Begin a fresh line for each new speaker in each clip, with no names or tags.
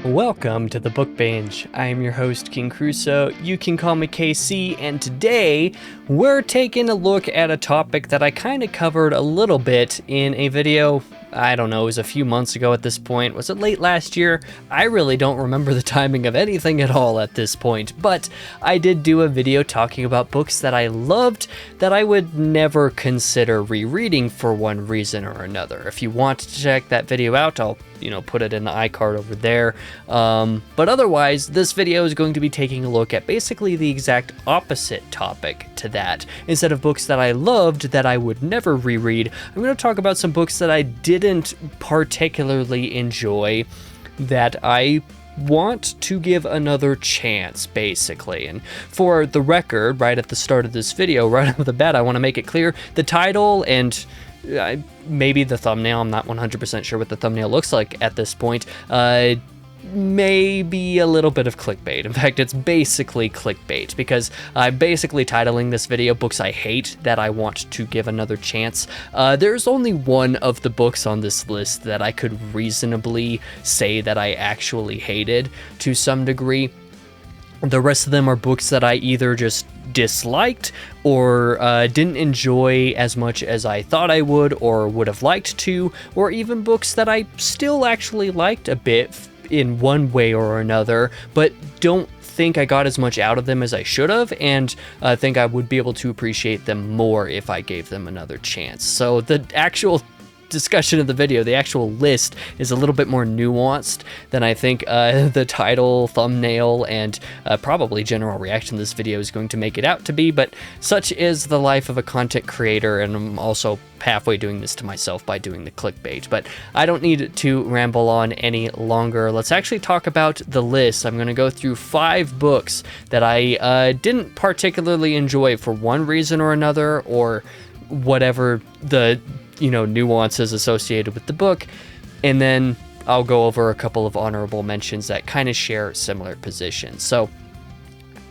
Welcome to the Book Binge. I am your host, King Crusoe. You can call me KC, and today we're taking a look at a topic that I kind of covered a little bit in a video. I don't know, it was a few months ago at this point. Was it late last year? I really don't remember the timing of anything at all at this point, but I did do a video talking about books that I loved that I would never consider rereading for one reason or another. If you want to check that video out, I'll put it in the iCard over there. But otherwise, this video is going to be taking a look at basically the exact opposite topic to that. Instead of books that I loved that I would never reread, I'm going to talk about some books that I didn't particularly enjoy that I want to give another chance, basically. And for the record, right at the start of this video, right off the bat, I want to make it clear, the title and maybe the thumbnail, I'm not 100% sure what the thumbnail looks like at this point, maybe a little bit of clickbait. In fact, it's basically clickbait, because I'm basically titling this video Books I Hate That I Want to Give Another Chance. There's only one of the books on this list that I could reasonably say that I actually hated to some degree. The rest of them are books that I either just disliked or didn't enjoy as much as I thought I would or would have liked to, or even books that I still actually liked a bit in one way or another, but don't think I got as much out of them as I should have, and think I would be able to appreciate them more if I gave them another chance. So the actual discussion of the video, the actual list, is a little bit more nuanced than I think the title, thumbnail, and probably general reaction to this video is going to make it out to be, but such is the life of a content creator, and I'm also halfway doing this to myself by doing the clickbait. But I don't need to ramble on any longer. Let's actually talk about the list. I'm going to go through 5 books that I didn't particularly enjoy for one reason or another, or whatever the nuances associated with the book, and then I'll go over a couple of honorable mentions that kind of share similar positions. So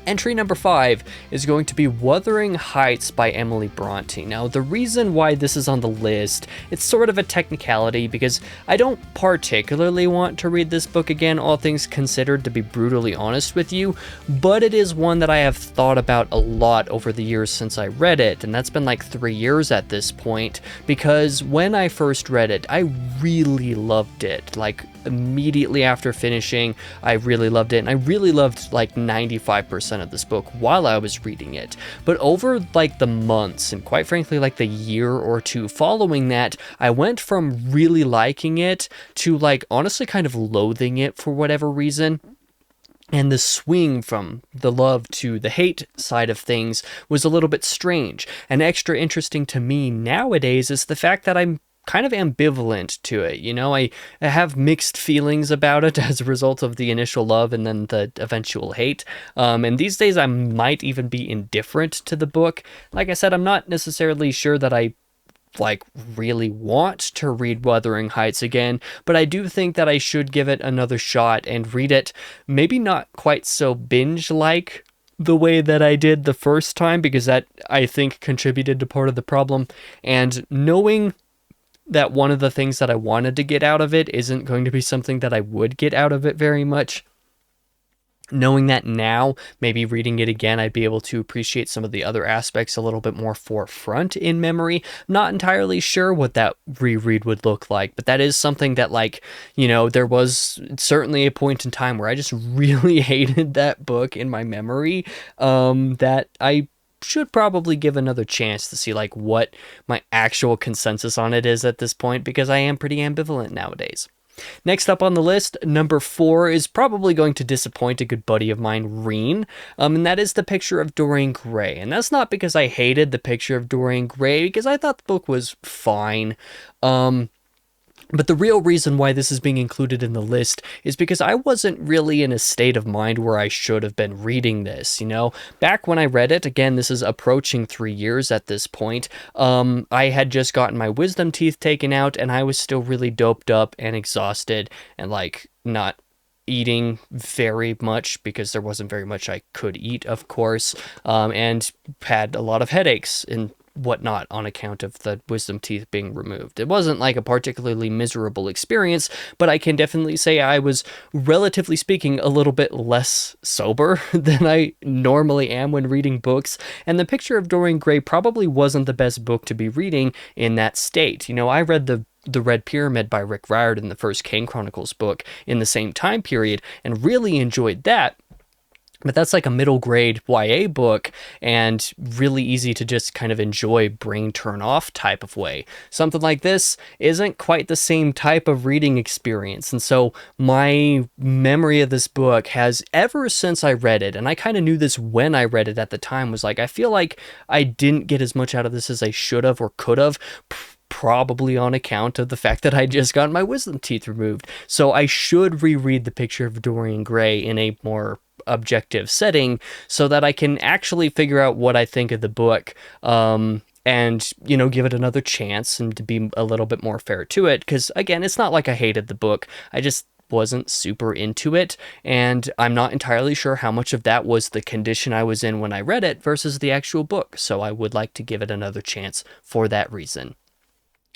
entry number 5 is going to be Wuthering Heights by Emily Bronte. Now, the reason why this is on the list, it's sort of a technicality, because I don't particularly want to read this book again, all things considered, to be brutally honest with you, but it is one that I have thought about a lot over the years since I read it, and that's been like 3 years at this point, because when I first read it, I really loved it. Like, immediately after finishing, I really loved it, and I really loved like 95% of this book while I was reading it. But over like the months, and quite frankly like the year or two following that, I went from really liking it to like honestly kind of loathing it for whatever reason. And the swing from the love to the hate side of things was a little bit strange. And extra interesting to me nowadays is the fact that I'm kind of ambivalent to it. I have mixed feelings about it as a result of the initial love and then the eventual hate. And these days I might even be indifferent to the book. Like I said, I'm not necessarily sure that I really want to read Wuthering Heights again, but I do think that I should give it another shot and read it maybe not quite so binge-like the way that I did the first time, because that, I think, contributed to part of the problem. And knowing that one of the things that I wanted to get out of it isn't going to be something that I would get out of it very much. Knowing that now, maybe reading it again, I'd be able to appreciate some of the other aspects a little bit more forefront in memory. Not entirely sure what that reread would look like, but that is something that, there was certainly a point in time where I just really hated that book in my memory, that I should probably give another chance to see what my actual consensus on it is at this point, because I am pretty ambivalent nowadays. Next up on the list, number 4 is probably going to disappoint a good buddy of mine, Reen, and that is The Picture of Dorian Gray. And that's not because I hated The Picture of Dorian Gray, because I thought the book was fine. But the real reason why this is being included in the list is because I wasn't really in a state of mind where I should have been reading this, Back when I read it, again, this is approaching 3 years at this point, I had just gotten my wisdom teeth taken out, and I was still really doped up and exhausted and, not eating very much, because there wasn't very much I could eat, of course, and had a lot of headaches and whatnot on account of the wisdom teeth being removed. It wasn't like a particularly miserable experience, but I can definitely say I was, relatively speaking, a little bit less sober than I normally am when reading books, and The Picture of Dorian Gray probably wasn't the best book to be reading in that state. You know, I read the Red Pyramid by Rick Riordan, the first Kane Chronicles book, in the same time period, and really enjoyed that. But that's like a middle grade YA book and really easy to just kind of enjoy, brain turn off type of way. Something like this isn't quite the same type of reading experience. And so my memory of this book has, ever since I read it, and I kind of knew this when I read it at the time, was like, I feel like I didn't get as much out of this as I should have or could have. Probably on account of the fact that I just got my wisdom teeth removed. So I should reread The Picture of Dorian Gray in a more objective setting so that I can actually figure out what I think of the book, and, you know, give it another chance and to be a little bit more fair to it. Because, again, it's not like I hated the book. I just wasn't super into it, and I'm not entirely sure how much of that was the condition I was in when I read it versus the actual book. So I would like to give it another chance for that reason.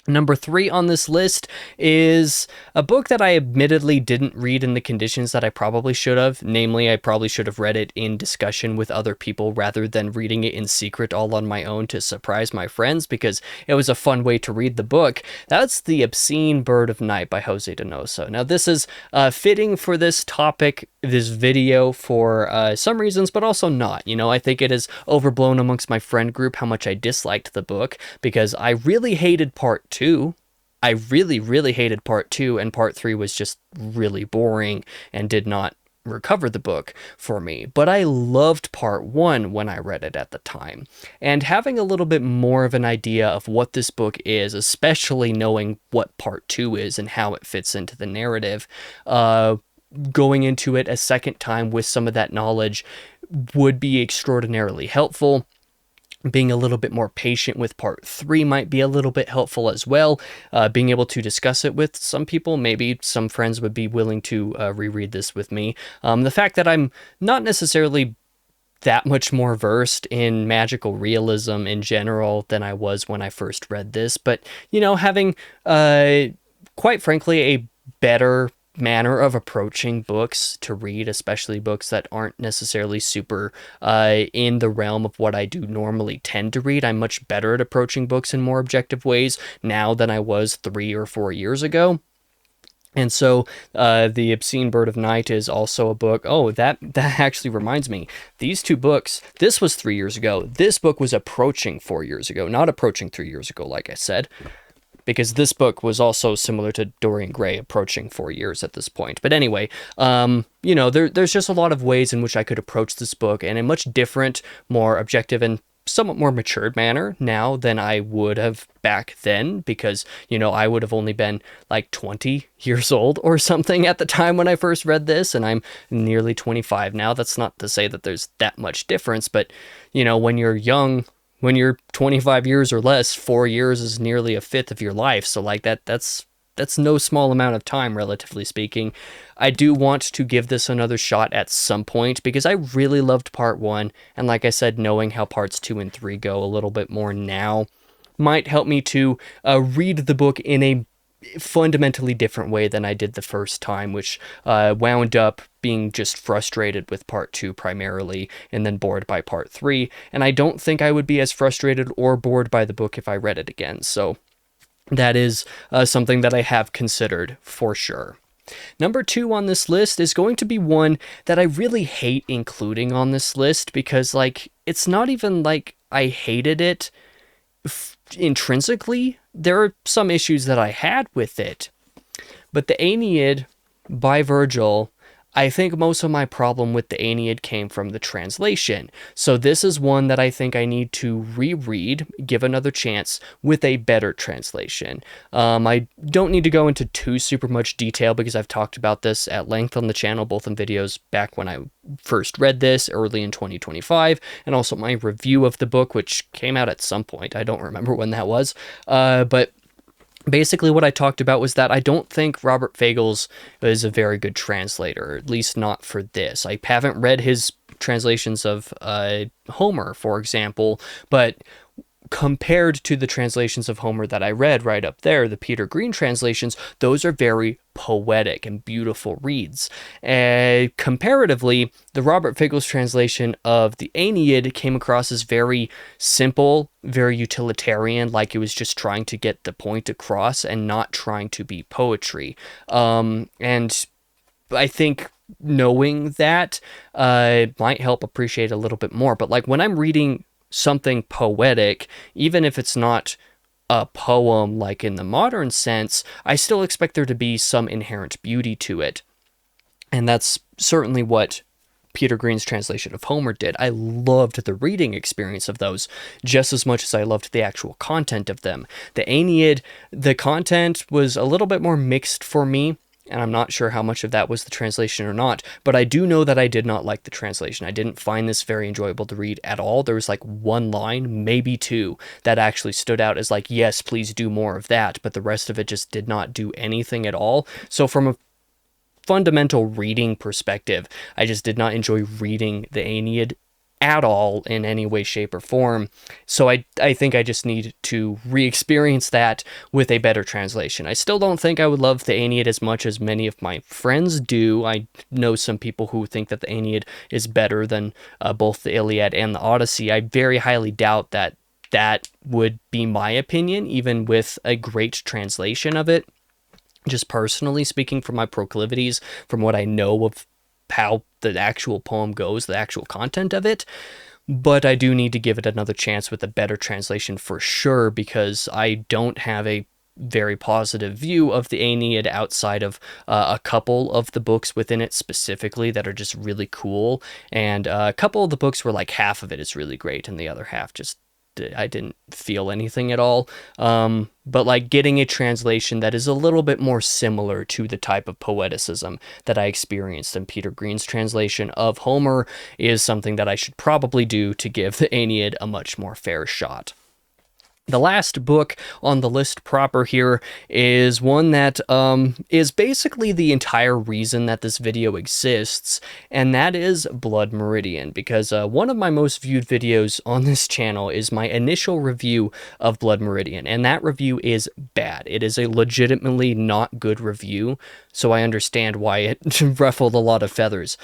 Number 3 on this list is a book that I admittedly didn't read in the conditions that I probably should have. Namely, I probably should have read it in discussion with other people rather than reading it in secret all on my own to surprise my friends, because it was a fun way to read the book. That's The Obscene Bird of Night by Jose Donoso. Now, this is fitting for this topic, this video, for some reasons, but also not. You know, I think it is overblown amongst my friend group how much I disliked the book, because I really hated part 2. I really hated part 2, and part 3 was just really boring and did not recover the book for me. But I loved part 1 when I read it at the time. And having a little bit more of an idea of what this book is, especially knowing what part 2 is and how it fits into the narrative, going into it a second time with some of that knowledge would be extraordinarily helpful. Being a little bit more patient with part 3 might be a little bit helpful as well. Being able to discuss it with some people, maybe some friends would be willing to reread this with me. The fact that I'm not necessarily that much more versed in magical realism in general than I was when I first read this, but, you know, having, quite frankly, a better manner of approaching books to read, especially books that aren't necessarily super in the realm of what I do normally tend to read. I'm much better at approaching books in more objective ways now than I was 3 or 4 years ago. And so The Obscene Bird of Night is also a book. Oh, that actually reminds me. These two books, this was 3 years ago. This book was approaching 4 years ago, not approaching 3 years ago, like I said, because this book was also similar to Dorian Gray, approaching 4 years at this point. But anyway, you know, there's just a lot of ways in which I could approach this book in a much different, more objective, and somewhat more matured manner now than I would have back then, because, you know, I would have only been like 20 years old or something at the time when I first read this, and I'm nearly 25 now. That's not to say that there's that much difference, but, you know, when you're young, when you're 25 years or less, 4 years is nearly a fifth of your life. So like that's no small amount of time, relatively speaking. I do want to give this another shot at some point, because I really loved part 1. And like I said, knowing how parts 2 and 3 go a little bit more now might help me to read the book in a fundamentally different way than I did the first time, which wound up being just frustrated with part 2 primarily, and then bored by part 3. And I don't think I would be as frustrated or bored by the book if I read it again. So that is something that I have considered for sure. Number 2 on this list is going to be one that I really hate including on this list, because, like, it's not even like I hated it intrinsically. There are some issues that I had with it, but the Aeneid by Virgil, I think most of my problem with the Aeneid came from the translation. So this is one that I think I need to reread, give another chance with a better translation. I don't need to go into too super much detail, because I've talked about this at length on the channel, both in videos back when I first read this early in 2025, and also my review of the book, which came out at some point. I don't remember when that was, but basically what I talked about was that I don't think Robert Fagles is a very good translator, at least not for this. I haven't read his translations of Homer, for example, but compared to the translations of Homer that I read right up there, the Peter Green translations, those are very poetic and beautiful reads. Comparatively, the Robert Figgles translation of the Aeneid came across as very simple, very utilitarian, like it was just trying to get the point across and not trying to be poetry. And I think knowing that might help appreciate a little bit more. But like when I'm reading something poetic, even if it's not a poem like in the modern sense, I still expect there to be some inherent beauty to it. And that's certainly what Peter Green's translation of Homer did. I loved the reading experience of those just as much as I loved the actual content of them. The Aeneid, the content was a little bit more mixed for me, and I'm not sure how much of that was the translation or not, but I do know that I did not like the translation. I didn't find this very enjoyable to read at all. There was like one line, maybe two, that actually stood out as like, yes, please do more of that, but the rest of it just did not do anything at all. So from a fundamental reading perspective, I just did not enjoy reading the Aeneid at all in any way, shape, or form. So I think I just need to re-experience that with a better translation. I still don't think I would love the Aeneid as much as many of my friends do. I know some people who think that the Aeneid is better than both the Iliad and the Odyssey. I very highly doubt that that would be my opinion, even with a great translation of it. Just personally speaking, from my proclivities, from what I know of how the actual poem goes, the actual content of it. But I do need to give it another chance with a better translation for sure, because I don't have a very positive view of the Aeneid outside of a couple of the books within it specifically that are just really cool. And a couple of the books were like half of it is really great and the other half just I didn't feel anything at all. But like getting a translation that is a little bit more similar to the type of poeticism that I experienced in Peter Green's translation of Homer is something that I should probably do to give the Aeneid a much more fair shot. The last book on the list proper here is one that is basically the entire reason that this video exists, and that is Blood Meridian, because one of my most viewed videos on this channel is my initial review of Blood Meridian, and that review is bad. It is a legitimately not good review, so I understand why it ruffled a lot of feathers.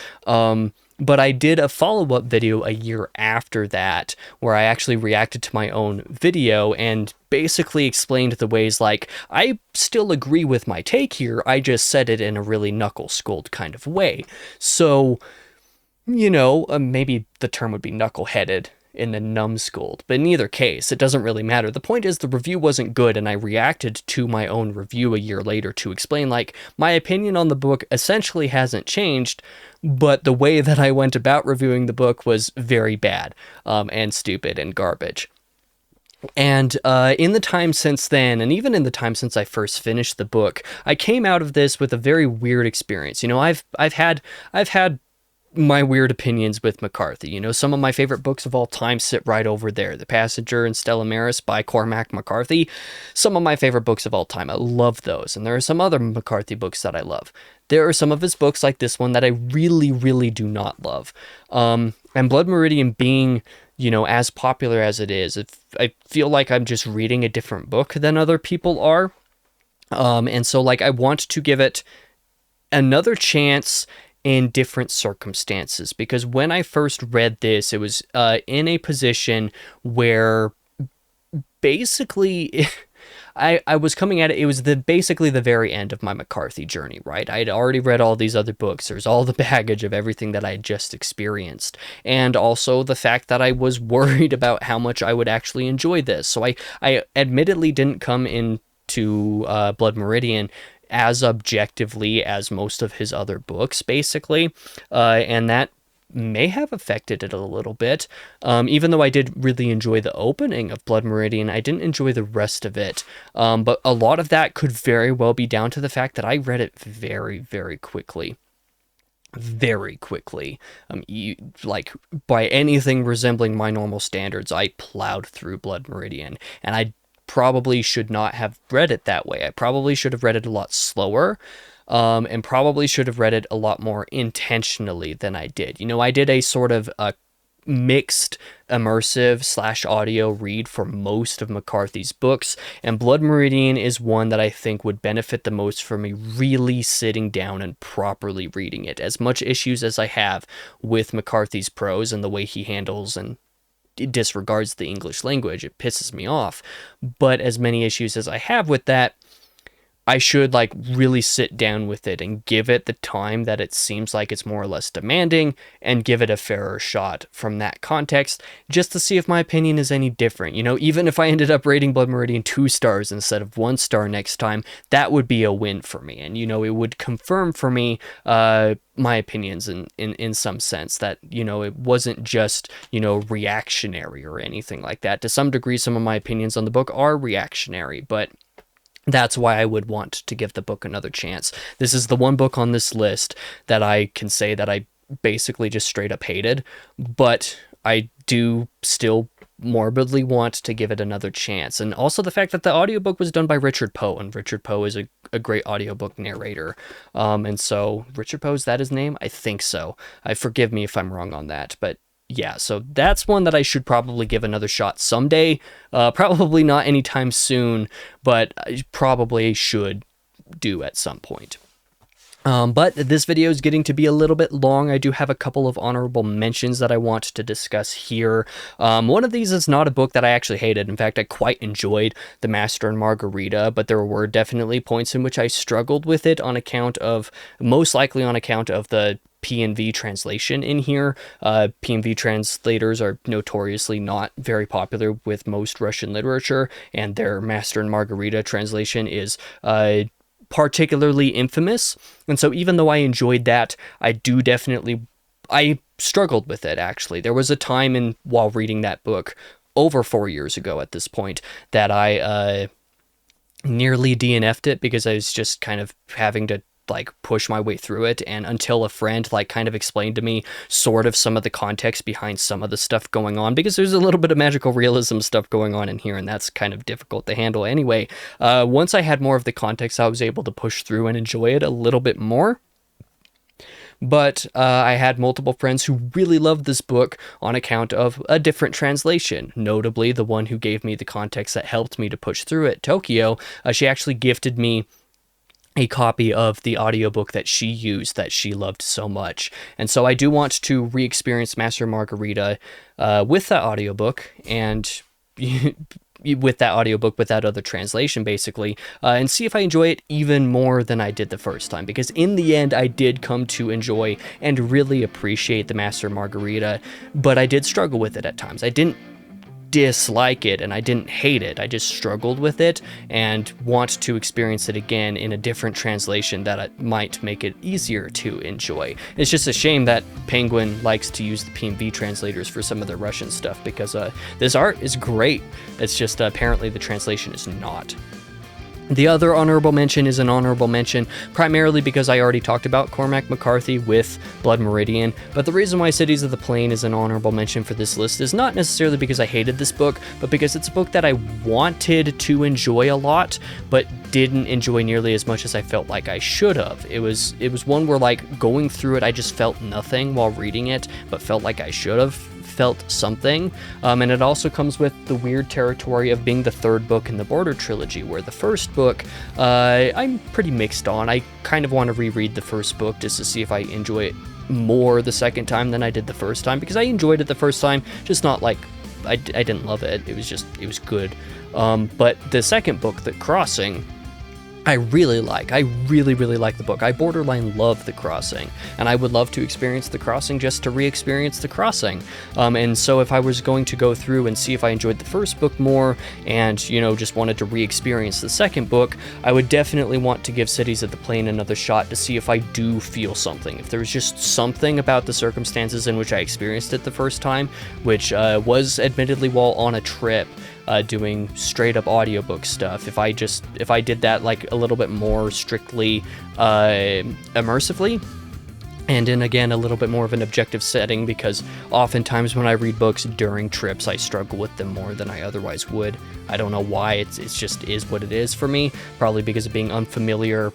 But I did a follow-up video a year after that where I actually reacted to my own video and basically explained the ways like, I still agree with my take here, I just said it in a really knuckle-skulled kind of way. So, you know, maybe the term would be knuckle-headed in the numbskulled, but in either case, it doesn't really matter. The point is the review wasn't good, and I reacted to my own review a year later to explain, like, my opinion on the book essentially hasn't changed, but the way that I went about reviewing the book was very bad, and stupid and garbage. And in the time since then, and even in the time since I first finished the book, I came out of this with a very weird experience. You know, I've had my weird opinions with McCarthy. You know, some of my favorite books of all time sit right over there. The Passenger and Stella Maris by Cormac McCarthy. Some of my favorite books of all time. I love those. And there are some other McCarthy books that I love. There are some of his books like this one that I really, really do not love. And Blood Meridian being, you know, as popular as it is, I feel like I'm just reading a different book than other people are. And so, like, I want to give it another chance in different circumstances, because when I first read this, it was in a position where basically I was coming at it, it was basically the very end of my McCarthy journey, right? I'd already read all these other books. There's all the baggage of everything that I had just experienced, and also the fact that I was worried about how much I would actually enjoy this. So I admittedly didn't come into Blood Meridian as objectively as most of his other books, basically, and that may have affected it a little bit. Even though I did really enjoy the opening of Blood Meridian, I didn't enjoy the rest of it, but a lot of that could very well be down to the fact that I read it very, very quickly. Very quickly. Like, by anything resembling my normal standards, I plowed through Blood Meridian, and I probably should not have read it that way. I probably should have read it a lot slower, and probably should have read it a lot more intentionally than I did. You know, I did a sort of mixed immersive / audio read for most of McCarthy's books, and Blood Meridian is one that I think would benefit the most from me really sitting down and properly reading it. As much issues as I have with McCarthy's prose and the way he handles and disregards the English language, it pisses me off, but as many issues as I have with that, I should like really sit down with it and give it the time that it seems like it's more or less demanding, and give it a fairer shot from that context, just to see if my opinion is any different. You know, even if I ended up rating Blood Meridian 2 stars instead of 1 star next time, that would be a win for me. And, you know, it would confirm for me my opinions in some sense, that, you know, it wasn't just, you know, reactionary or anything like that. To some degree, some of my opinions on the book are reactionary, but that's why I would want to give the book another chance. This is the one book on this list that I can say that I basically just straight up hated, but I do still morbidly want to give it another chance. And also the fact that the audiobook was done by Richard Poe, and Richard Poe is a great audiobook narrator. And so Richard Poe, is that his name? I think so. Forgive me if I'm wrong on that, but yeah, so that's one that I should probably give another shot someday. Probably not anytime soon, but I probably should do at some point. But this video is getting to be a little bit long. I do have a couple of honorable mentions that I want to discuss here. One of these is not a book that I actually hated. In fact, I quite enjoyed The Master and Margarita, but there were definitely points in which I struggled with it most likely on account of the P&V translation in here. P&V translators are notoriously not very popular with most Russian literature, and their Master and Margarita translation is particularly infamous. And so even though I enjoyed that, I struggled with it, actually. There was a time while reading that book, over 4 years ago at this point, that I nearly DNF'd it because I was just kind of having to like push my way through it, and until a friend like kind of explained to me sort of some of the context behind some of the stuff going on, because there's a little bit of magical realism stuff going on in here, and that's kind of difficult to handle anyway. Once I had more of the context, I was able to push through and enjoy it a little bit more. But I had multiple friends who really loved this book on account of a different translation. Notably, the one who gave me the context that helped me to push through it, Tokyo, she actually gifted me a copy of the audiobook that she used that she loved so much. And so I do want to re-experience Master Margarita with that audiobook, and with that other translation, basically, and see if I enjoy it even more than I did the first time. Because in the end, I did come to enjoy and really appreciate the Master Margarita, but I did struggle with it at times. I didn't dislike it and I didn't hate it. I just struggled with it and want to experience it again in a different translation that might make it easier to enjoy. It's just a shame that Penguin likes to use the P&V translators for some of their Russian stuff, because this art is great. It's just apparently the translation is not. The other honorable mention is an honorable mention primarily because I already talked about Cormac McCarthy with Blood Meridian, but the reason why Cities of the Plain is an honorable mention for this list is not necessarily because I hated this book, but because it's a book that I wanted to enjoy a lot, but didn't enjoy nearly as much as I felt like I should have. It was one where, like, going through it, I just felt nothing while reading it, but felt like I should have felt something. And it also comes with the weird territory of being the third book in the Border trilogy, where the first book I'm pretty mixed on. I kind of want to reread the first book just to see if I enjoy it more the second time than I did the first time, because I enjoyed it the first time, just not like I didn't love it. It was good. But the second book, The Crossing, I really like. I really, really like the book. I borderline love The Crossing, and I would love to experience The Crossing just to re-experience The Crossing. And so if I was going to go through and see if I enjoyed the first book more and, you know, just wanted to re-experience the second book, I would definitely want to give Cities of the Plain another shot to see if I do feel something. If there's just something about the circumstances in which I experienced it the first time, which was admittedly while on a trip, doing straight up audiobook stuff. If I did that like a little bit more strictly immersively, and in, again, a little bit more of an objective setting, because oftentimes when I read books during trips, I struggle with them more than I otherwise would. I don't know why. It's just is what it is for me, probably because of being unfamiliar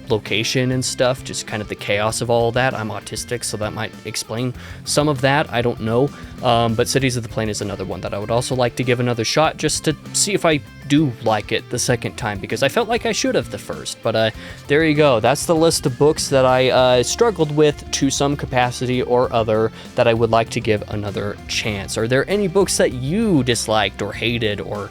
location and stuff, just kind of the chaos of all of that. I'm autistic, so that might explain some of that. I don't know. But Cities of the Plain is another one that I would also like to give another shot, just to see if I do like it the second time, because I felt like I should have the first. But there you go. That's the list of books that I struggled with to some capacity or other that I would like to give another chance. Are there any books that you disliked or hated or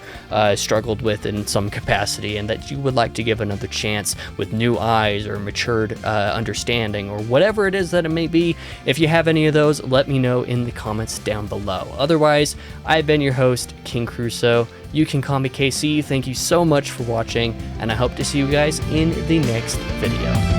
struggled with in some capacity and that you would like to give another chance with new eyes or matured understanding or whatever it is that it may be? If you have any of those, let me know in the comments down below. Otherwise, I've been your host, King Crusoe. You can call me KC. Thank you so much for watching, and I hope to see you guys in the next video.